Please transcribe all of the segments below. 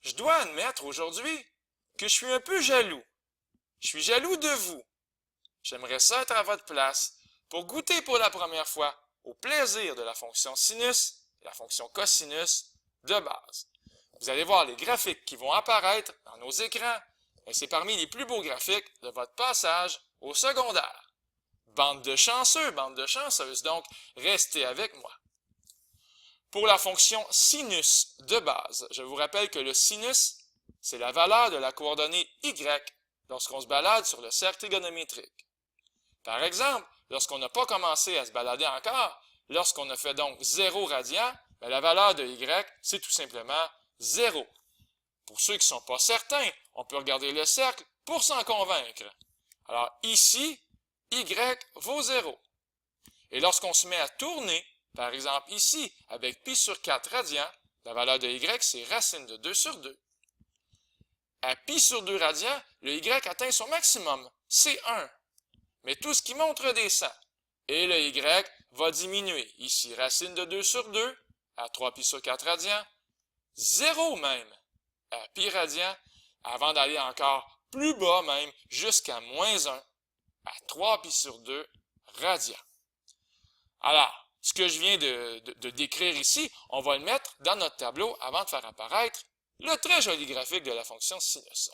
Je dois admettre aujourd'hui que je suis un peu jaloux. Je suis jaloux de vous. J'aimerais ça être à votre place pour goûter pour la première fois au plaisir de la fonction sinus et la fonction cosinus de base. Vous allez voir les graphiques qui vont apparaître dans nos écrans et c'est parmi les plus beaux graphiques de votre passage au secondaire. Bande de chanceux, bande de chanceuses, donc restez avec moi. Pour la fonction sinus de base, je vous rappelle que le sinus, c'est la valeur de la coordonnée y lorsqu'on se balade sur le cercle trigonométrique. Par exemple, lorsqu'on n'a pas commencé à se balader encore, lorsqu'on a fait donc 0 radian, la valeur de y, c'est tout simplement 0. Pour ceux qui ne sont pas certains, on peut regarder le cercle pour s'en convaincre. Alors ici, y vaut 0. Et lorsqu'on se met à tourner, par exemple ici, avec pi sur 4 radians, la valeur de y, c'est racine de 2 sur 2. À pi sur 2 radians, le y atteint son maximum, c'est 1. Mais tout ce qui monte redescend. Et le y va diminuer. Ici, racine de 2 sur 2, à 3 pi sur 4 radians, 0 même, à pi radian, avant d'aller encore plus bas même, jusqu'à moins 1, à 3 pi sur 2 radians. Alors, ce que je viens de décrire ici, on va le mettre dans notre tableau avant de faire apparaître le très joli graphique de la fonction sinus.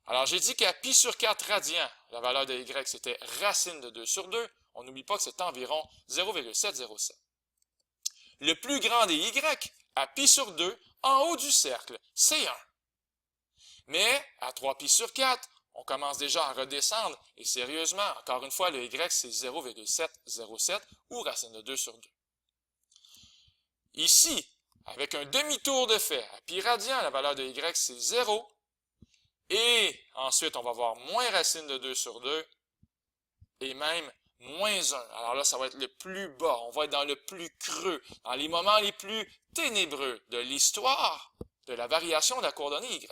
Alors, j'ai dit qu'à pi sur 4 radians, la valeur de y, c'était racine de 2 sur 2. On n'oublie pas que c'est environ 0,707. Le plus grand des y, à pi sur 2, en haut du cercle, c'est 1. Mais, à 3 pi sur 4, on commence déjà à redescendre, et sérieusement, encore une fois, le y, c'est 0,707, ou racine de 2 sur 2. Ici, avec un demi-tour de fait, à pi radian, la valeur de y, c'est 0, et ensuite, on va voir moins racine de 2 sur 2, et même moins 1. Alors là, ça va être le plus bas, on va être dans le plus creux, dans les moments les plus ténébreux de l'histoire de la variation de la coordonnée y.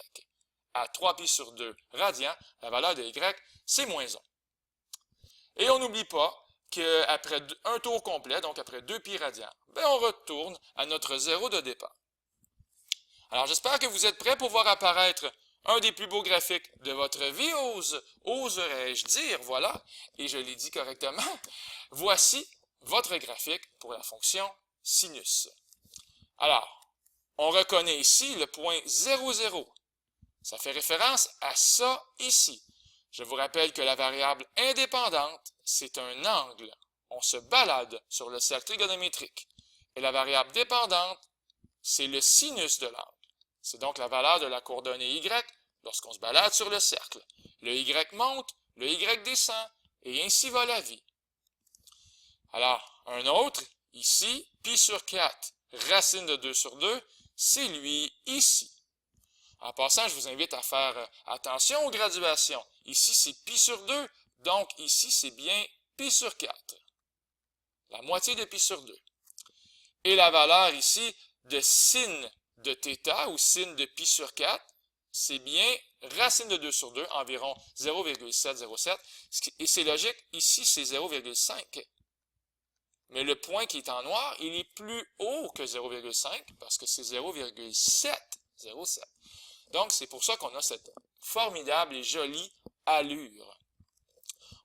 À 3 pi sur 2 radians, la valeur de y, c'est moins 1. Et on n'oublie pas qu'après un tour complet, donc après 2 pi radians, on retourne à notre zéro de départ. Alors j'espère que vous êtes prêts pour voir apparaître un des plus beaux graphiques de votre vie, oserais-je dire, voilà, et je l'ai dit correctement. Voici votre graphique pour la fonction sinus. Alors, on reconnaît ici le point 0, 0. Ça fait référence à ça ici. Je vous rappelle que la variable indépendante, c'est un angle. On se balade sur le cercle trigonométrique. Et la variable dépendante, c'est le sinus de l'angle. C'est donc la valeur de la coordonnée y lorsqu'on se balade sur le cercle. Le y monte, le y descend, et ainsi va la vie. Alors, un autre, ici, pi sur 4, racine de 2 sur 2, c'est lui ici. En passant, je vous invite à faire attention aux graduations. Ici, c'est pi sur 2, donc ici, c'est bien pi sur 4. La moitié de pi sur 2. Et la valeur ici de sin de θ, ou sin de pi sur 4, c'est bien racine de 2 sur 2, environ 0,707. Et c'est logique, ici, c'est 0,5. Mais le point qui est en noir, il est plus haut que 0,5, parce que c'est 0,707. Donc, c'est pour ça qu'on a cette formidable et jolie allure.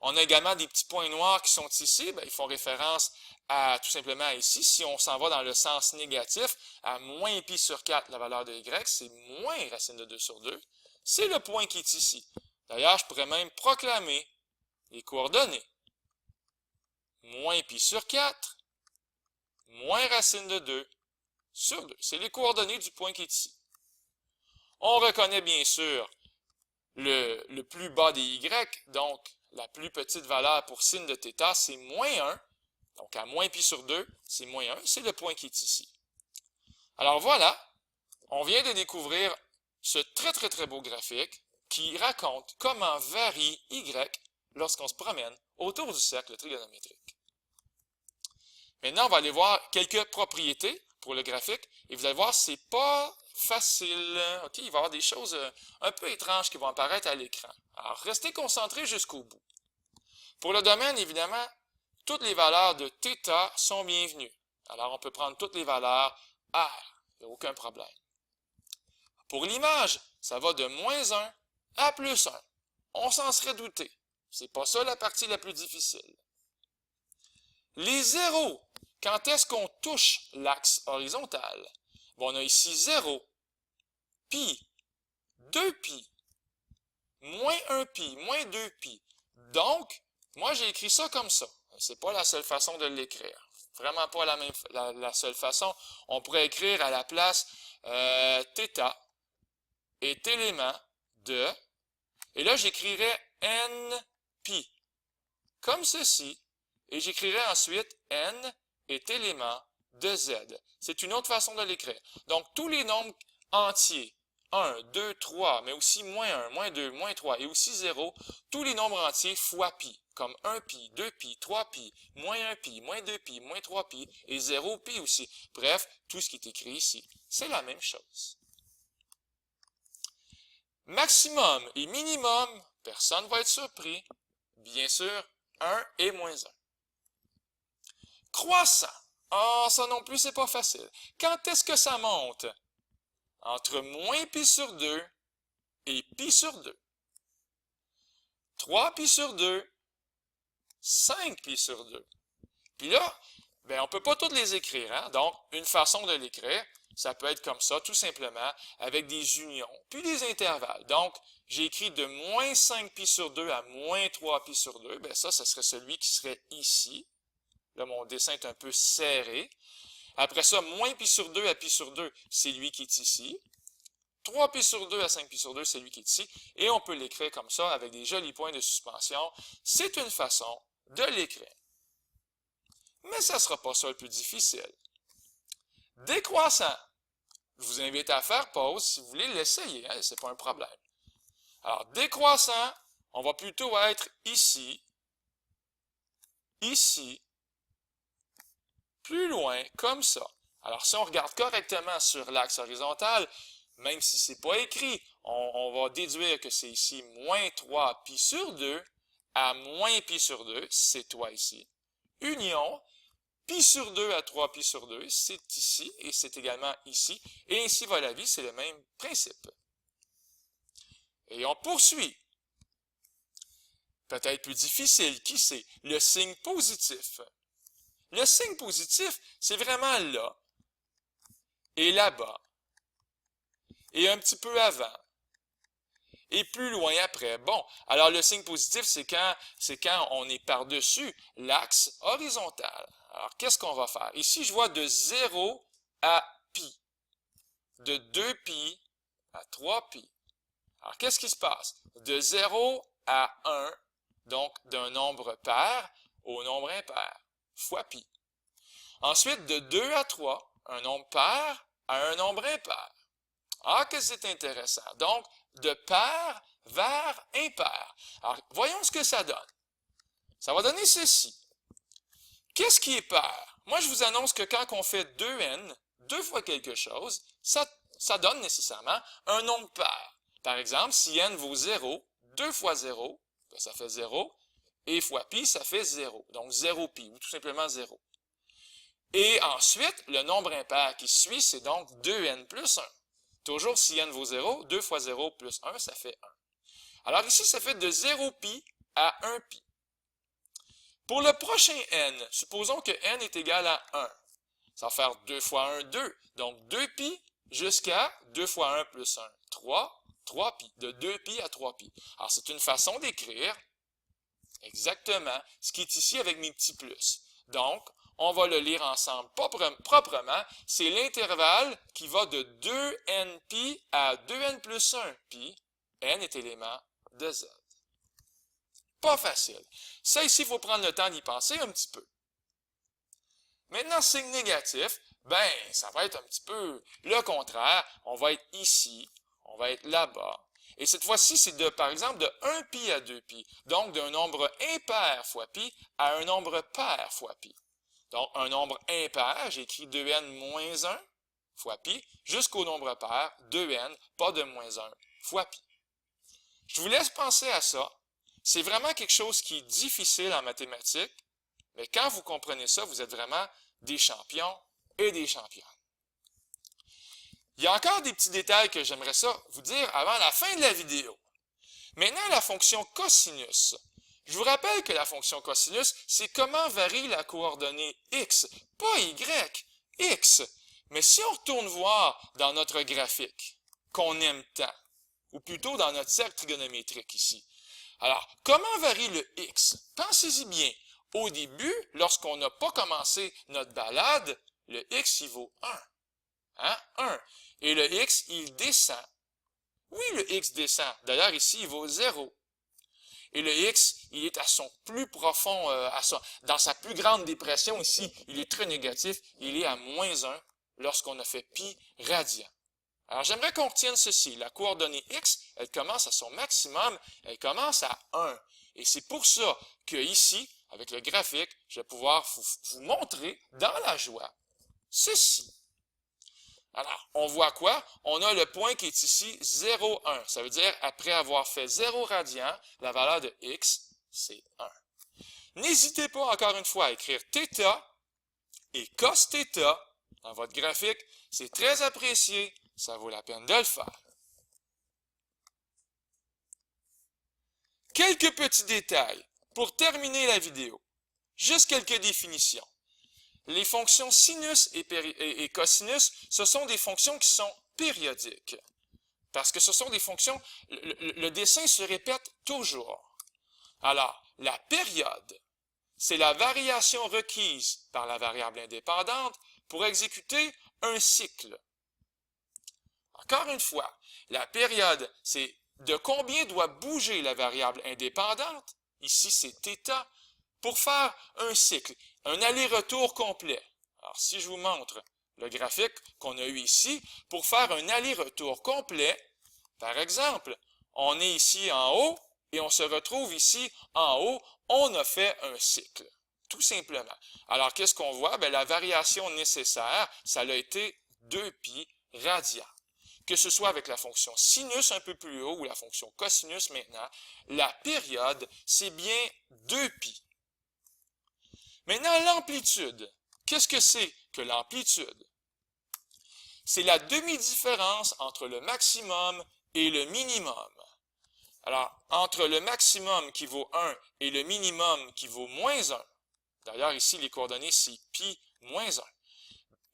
On a également des petits points noirs qui sont ici. Ils font référence à tout simplement ici. Si on s'en va dans le sens négatif, à moins pi sur 4, la valeur de y, c'est moins racine de 2 sur 2. C'est le point qui est ici. D'ailleurs, je pourrais même proclamer les coordonnées. Moins pi sur 4, moins racine de 2 sur 2. C'est les coordonnées du point qui est ici. On reconnaît bien sûr le plus bas des y, donc la plus petite valeur pour sin de θ, c'est moins 1. Donc à moins pi sur 2, c'est moins 1, c'est le point qui est ici. Alors voilà, on vient de découvrir ce très beau graphique qui raconte comment varie y lorsqu'on se promène autour du cercle trigonométrique. Maintenant, on va aller voir quelques propriétés pour le graphique, et vous allez voir, c'est pas facile. OK, il va y avoir des choses un peu étranges qui vont apparaître à l'écran. Alors, restez concentrés jusqu'au bout. Pour le domaine, évidemment, toutes les valeurs de θ sont bienvenues. Alors, on peut prendre toutes les valeurs R, il n'y a aucun problème. Pour l'image, ça va de moins 1 à plus 1. On s'en serait douté. C'est pas ça la partie la plus difficile. Les zéros, quand est-ce qu'on touche l'axe horizontal? Bon, on a ici 0, pi, 2pi, moins 1pi, moins 2pi. Donc, moi j'ai écrit ça comme ça. C'est pas la seule façon de l'écrire. Vraiment pas la seule façon. On pourrait écrire à la place θ est élément de, et là j'écrirais npi, comme ceci, et j'écrirais ensuite n est élément de z. C'est une autre façon de l'écrire. Donc tous les nombres entiers, 1, 2, 3, mais aussi moins 1, moins 2, moins 3 et aussi 0, tous les nombres entiers fois pi, comme 1pi, 2pi, 3pi, moins 1pi, moins 2pi, moins 3pi et 0pi aussi. Bref, tout ce qui est écrit ici, c'est la même chose. Maximum et minimum, personne ne va être surpris. Bien sûr, 1 et moins 1. Croissant. Ah, ça non plus, c'est pas facile. Quand est-ce que ça monte? Entre moins pi sur 2 et pi sur 2. 3 pi sur 2, 5 pi sur 2. Puis là, ben, on ne peut pas toutes les écrire. Hein? Donc, une façon de l'écrire, ça peut être comme ça, tout simplement, avec des unions, puis des intervalles. Donc, j'ai écrit de moins 5 pi sur 2 à moins 3 pi sur 2. Ben ça, ce serait celui qui serait ici. Là, mon dessin est un peu serré. Après ça, moins pi sur 2 à pi sur 2, c'est lui qui est ici. 3 pi sur 2 à 5 pi sur 2, c'est lui qui est ici. Et on peut l'écrire comme ça, avec des jolis points de suspension. C'est une façon de l'écrire. Mais ça ne sera pas ça le plus difficile. Décroissant. Je vous invite à faire pause si vous voulez l'essayer. Hein, ce n'est pas un problème. Alors, décroissant, on va plutôt être ici, ici, plus loin, comme ça. Alors, si on regarde correctement sur l'axe horizontal, même si ce n'est pas écrit, on va déduire que c'est ici moins 3 pi sur 2 à moins pi sur 2, c'est toi ici. Union, pi sur 2 à 3 pi sur 2, c'est ici et c'est également ici. Et ainsi va la vie, c'est le même principe. Et on poursuit. Peut-être plus difficile, qui sait? Le signe positif. Le signe positif, c'est vraiment là, et là-bas, et un petit peu avant, et plus loin après. Bon, alors le signe positif, c'est quand on est par-dessus l'axe horizontal. Alors, qu'est-ce qu'on va faire? Ici, je vois de 0 à pi, de 2pi à 3pi. Alors, qu'est-ce qui se passe? De 0 à 1, donc d'un nombre pair au nombre impair, fois pi. Ensuite, de 2 à 3, un nombre pair à un nombre impair. Ah, que c'est intéressant. Donc, de pair vers impair. Alors, voyons ce que ça donne. Ça va donner ceci. Qu'est-ce qui est pair? Moi, je vous annonce que quand on fait 2n, 2 fois quelque chose, ça donne nécessairement un nombre pair. Par exemple, si n vaut 0, 2 fois 0, ça fait 0, et fois pi, ça fait 0. Donc 0pi, ou tout simplement 0. Et ensuite, le nombre impair qui suit, c'est donc 2n plus 1. Toujours si n vaut 0, 2 fois 0 plus 1, ça fait 1. Alors ici, ça fait de 0pi à 1pi. Pour le prochain n, supposons que n est égal à 1. Ça va faire 2 fois 1, 2. Donc 2pi jusqu'à 2 fois 1 plus 1, 3, 3pi. De 2pi à 3pi. Alors c'est une façon d'écrire exactement ce qui est ici avec mes petits plus. Donc, on va le lire ensemble proprement. C'est l'intervalle qui va de 2npi à 2n plus 1pi. N est élément de z. Pas facile. Ça ici, il faut prendre le temps d'y penser un petit peu. Maintenant, signe négatif, ben, ça va être un petit peu le contraire. On va être ici, on va être là-bas. Et cette fois-ci, c'est par exemple de 1pi à 2pi. Donc, d'un nombre impair fois pi à un nombre pair fois pi. Donc, un nombre impair, j'écris 2n moins 1 fois pi, jusqu'au nombre pair, 2n, pas de moins 1, fois pi. Je vous laisse penser à ça. C'est vraiment quelque chose qui est difficile en mathématiques, mais quand vous comprenez ça, vous êtes vraiment des champions et des championnes. Il y a encore des petits détails que j'aimerais ça vous dire avant la fin de la vidéo. Maintenant, la fonction cosinus. Je vous rappelle que la fonction cosinus, c'est comment varie la coordonnée x, pas y, x. Mais si on retourne voir dans notre graphique, qu'on aime tant, ou plutôt dans notre cercle trigonométrique ici. Alors, comment varie le x? Pensez-y bien. Au début, lorsqu'on n'a pas commencé notre balade, le x, il vaut 1. Hein? 1. Et le x, il descend. Oui, le x descend. D'ailleurs, ici, il vaut 0. Et le x, il est à son plus profond, dans sa plus grande dépression ici, il est très négatif, il est à -1 lorsqu'on a fait pi radian. Alors, j'aimerais qu'on retienne ceci. La coordonnée x, elle commence à son maximum, elle commence à 1. Et c'est pour ça que ici, avec le graphique, je vais pouvoir vous montrer dans la joie ceci. Alors, on voit quoi? On a le point qui est ici 0, 1. Ça veut dire, après avoir fait 0 radian, la valeur de x, c'est 1. N'hésitez pas encore une fois à écrire θ et cos θ dans votre graphique. C'est très apprécié. Ça vaut la peine de le faire. Quelques petits détails pour terminer la vidéo. Juste quelques définitions. Les fonctions sinus et cosinus, ce sont des fonctions qui sont périodiques. Parce que ce sont des fonctions, le dessin se répète toujours. Alors, la période, c'est la variation requise par la variable indépendante pour exécuter un cycle. Encore une fois, la période, c'est de combien doit bouger la variable indépendante, ici c'est θ, pour faire un cycle, un aller-retour complet. Alors, si je vous montre le graphique qu'on a eu ici, pour faire un aller-retour complet, par exemple, on est ici en haut et on se retrouve ici en haut, on a fait un cycle, tout simplement. Alors, qu'est-ce qu'on voit? Bien, la variation nécessaire, ça a été 2π radian. Que ce soit avec la fonction sinus un peu plus haut ou la fonction cosinus maintenant, la période, c'est bien 2π. Maintenant, l'amplitude. Qu'est-ce que c'est que l'amplitude? C'est la demi-différence entre le maximum et le minimum. Alors, entre le maximum qui vaut 1 et le minimum qui vaut -1, d'ailleurs ici les coordonnées c'est π -1,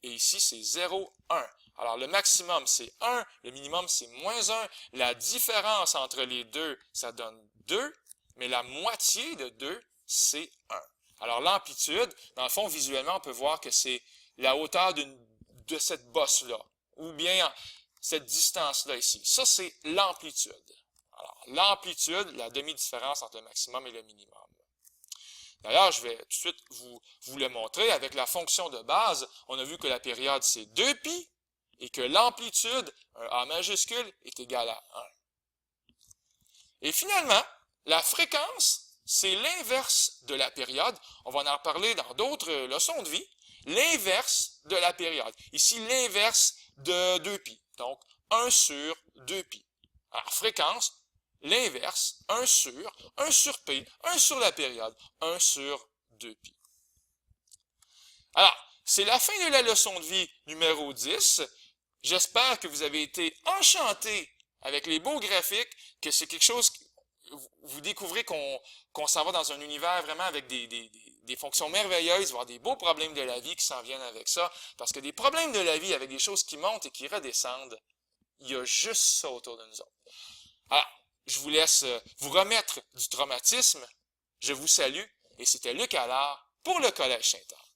et ici c'est 0, 1. Alors, le maximum, c'est 1, le minimum, c'est -1. La différence entre les deux, ça donne 2, mais la moitié de 2, c'est 1. Alors, l'amplitude, dans le fond, visuellement, on peut voir que c'est la hauteur de cette bosse-là, ou bien cette distance-là ici. Ça, c'est l'amplitude. Alors, l'amplitude, la demi-différence entre le maximum et le minimum. D'ailleurs, je vais tout de suite vous le montrer. Avec la fonction de base, on a vu que la période, c'est 2π, et que l'amplitude, un A majuscule, est égal à 1. Et finalement, la fréquence, c'est l'inverse de la période. On va en reparler dans d'autres leçons de vie. L'inverse de la période. Ici, l'inverse de 2π. Donc, 1 sur 2π. Alors, fréquence, l'inverse, 1 sur P, 1 sur la période, 1 sur 2π. Alors, c'est la fin de la leçon de vie numéro 10. J'espère que vous avez été enchantés avec les beaux graphiques, que c'est quelque chose, vous découvrez qu'on s'en va dans un univers vraiment avec des fonctions merveilleuses, voire des beaux problèmes de la vie qui s'en viennent avec ça, parce que des problèmes de la vie avec des choses qui montent et qui redescendent, il y a juste ça autour de nous autres. Alors, je vous laisse vous remettre du traumatisme, je vous salue, et c'était Luc Allard pour le Collège Saint-Anne.